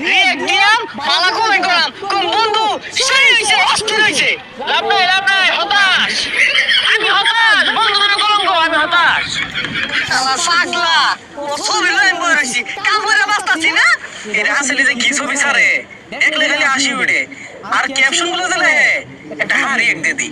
react দিলাম ভালো comment করলাম কোন বন্ধু সেই হইছে অস্থির হইছে লাভ নাই হতাশ আমি হতাশ বন্ধু দুটো কলঙ্ক আমি হতাশ শালা পাগলা ও ছবি লাইন বই রইছি কাম করে বাঁচতাছি না এর আসলে যে কি ছবি ছাড়ে দেখলে খালি হাসি উঠে আর ক্যাপশন গুলো দিলে একটা রিয়েক্ট দিয়ে দিই